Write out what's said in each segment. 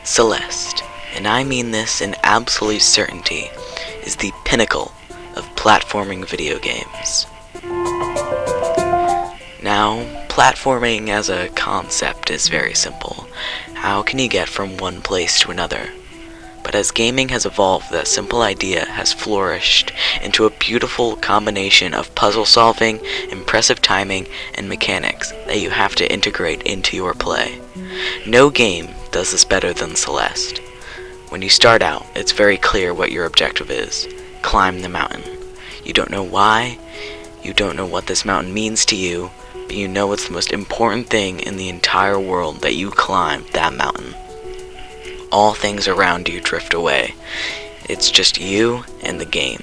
Celeste, and I mean this in absolute certainty, is the pinnacle of platforming video games. Now, platforming as a concept is very simple. How can you get from one place to another? But as gaming has evolved, that simple idea has flourished into a beautiful combination of puzzle solving, impressive timing, and mechanics that you have to integrate into your play. No game does this better than Celeste. When you start out, it's very clear what your objective is. Climb the mountain. You don't know why, you don't know what this mountain means to you, but you know it's the most important thing in the entire world that you climb that mountain. All things around you drift away. It's just you and the game.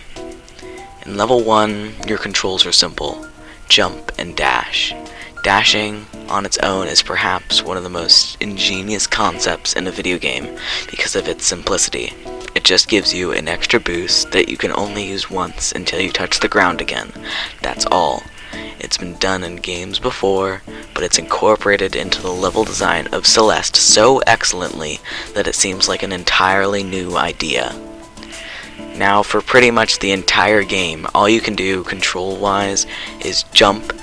In level 1, your controls are simple. Jump and dash. Dashing on its own is perhaps one of the most ingenious concepts in a video game because of its simplicity. It just gives you an extra boost that you can only use once until you touch the ground again. That's all. It's been done in games before, but it's incorporated into the level design of Celeste so excellently that it seems like an entirely new idea. Now, for pretty much the entire game, all you can do control-wise is jump,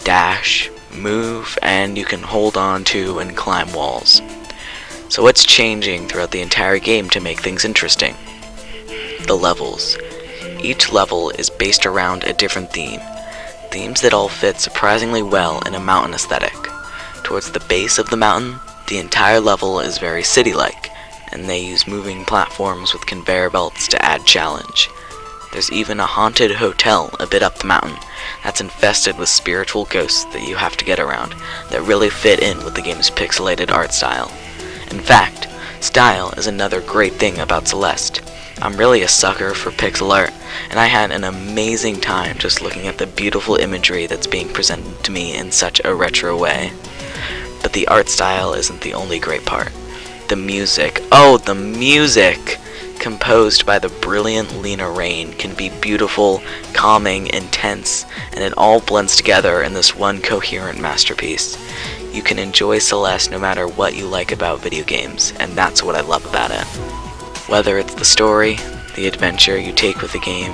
dash, move, and you can hold on to and climb walls. So what's changing throughout the entire game to make things interesting? The levels. Each level is based around a different theme. Themes that all fit surprisingly well in a mountain aesthetic. Towards the base of the mountain, the entire level is very city-like, and they use moving platforms with conveyor belts to add challenge. There's even a haunted hotel a bit up the mountain that's infested with spiritual ghosts that you have to get around that really fit in with the game's pixelated art style. In fact, style is another great thing about Celeste. I'm really a sucker for pixel art, and I had an amazing time just looking at the beautiful imagery that's being presented to me in such a retro way. But the art style isn't the only great part. The music, the music! Composed by the brilliant Lena Raine can be beautiful, calming, intense, and it all blends together in this one coherent masterpiece. You can enjoy Celeste no matter what you like about video games, and that's what I love about it. Whether it's the story, the adventure you take with the game,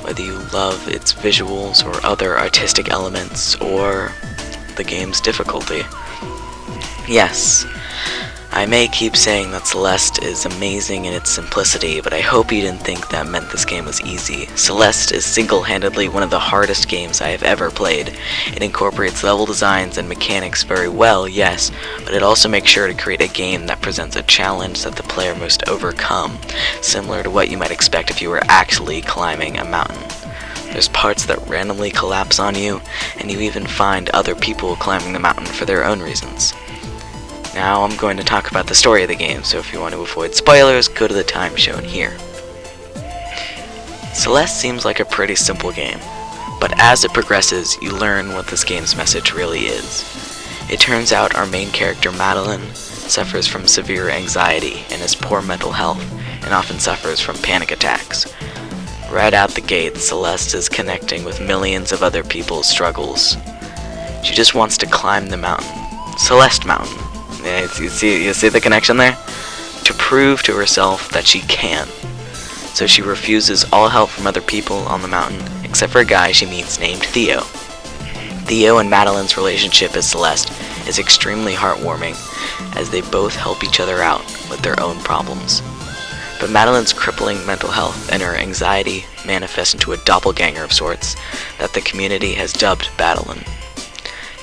whether you love its visuals or other artistic elements, or the game's difficulty. Yes, I may keep saying that Celeste is amazing in its simplicity, but I hope you didn't think that meant this game was easy. Celeste is single-handedly one of the hardest games I have ever played. It incorporates level designs and mechanics very well, yes, but it also makes sure to create a game that presents a challenge that the player must overcome, similar to what you might expect if you were actually climbing a mountain. There's parts that randomly collapse on you, and you even find other people climbing the mountain for their own reasons. Now I'm going to talk about the story of the game, so if you want to avoid spoilers, go to the time shown here. Celeste seems like a pretty simple game, but as it progresses, you learn what this game's message really is. It turns out our main character, Madeline, suffers from severe anxiety and has poor mental health, and often suffers from panic attacks. Right out the gate, Celeste is connecting with millions of other people's struggles. She just wants to climb the mountain. Celeste Mountain. Yeah, you see the connection there? To prove to herself that she can. So she refuses all help from other people on the mountain, except for a guy she meets named Theo. Theo and Madeline's relationship as Celeste is extremely heartwarming, as they both help each other out with their own problems. But Madeline's crippling mental health and her anxiety manifest into a doppelganger of sorts that the community has dubbed Madeline.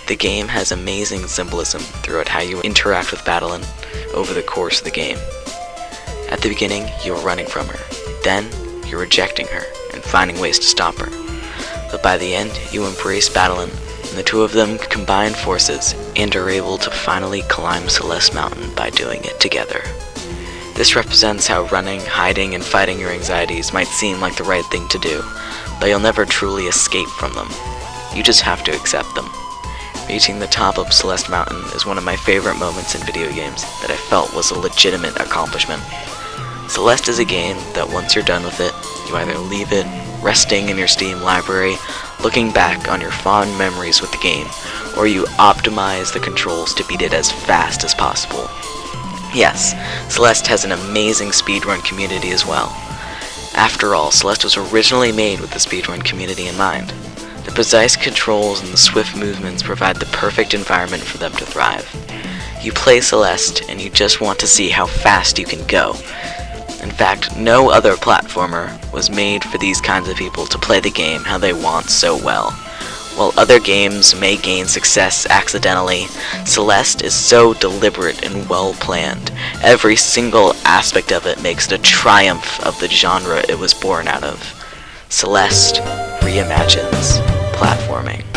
The game has amazing symbolism throughout how you interact with Madeline over the course of the game. At the beginning, you're running from her. Then, you're rejecting her and finding ways to stop her. But by the end, you embrace Madeline, and the two of them combine forces and are able to finally climb Celeste Mountain by doing it together. This represents how running, hiding, and fighting your anxieties might seem like the right thing to do, but you'll never truly escape from them. You just have to accept them. Reaching the top of Celeste Mountain is one of my favorite moments in video games that I felt was a legitimate accomplishment. Celeste is a game that once you're done with it, you either leave it resting in your Steam library, looking back on your fond memories with the game, or you optimize the controls to beat it as fast as possible. Yes, Celeste has an amazing speedrun community as well. After all, Celeste was originally made with the speedrun community in mind. The precise controls and the swift movements provide the perfect environment for them to thrive. You play Celeste and you just want to see how fast you can go. In fact, no other platformer was made for these kinds of people to play the game how they want so well. While other games may gain success accidentally, Celeste is so deliberate and well planned. Every single aspect of it makes it a triumph of the genre it was born out of. Celeste reimagines platforming.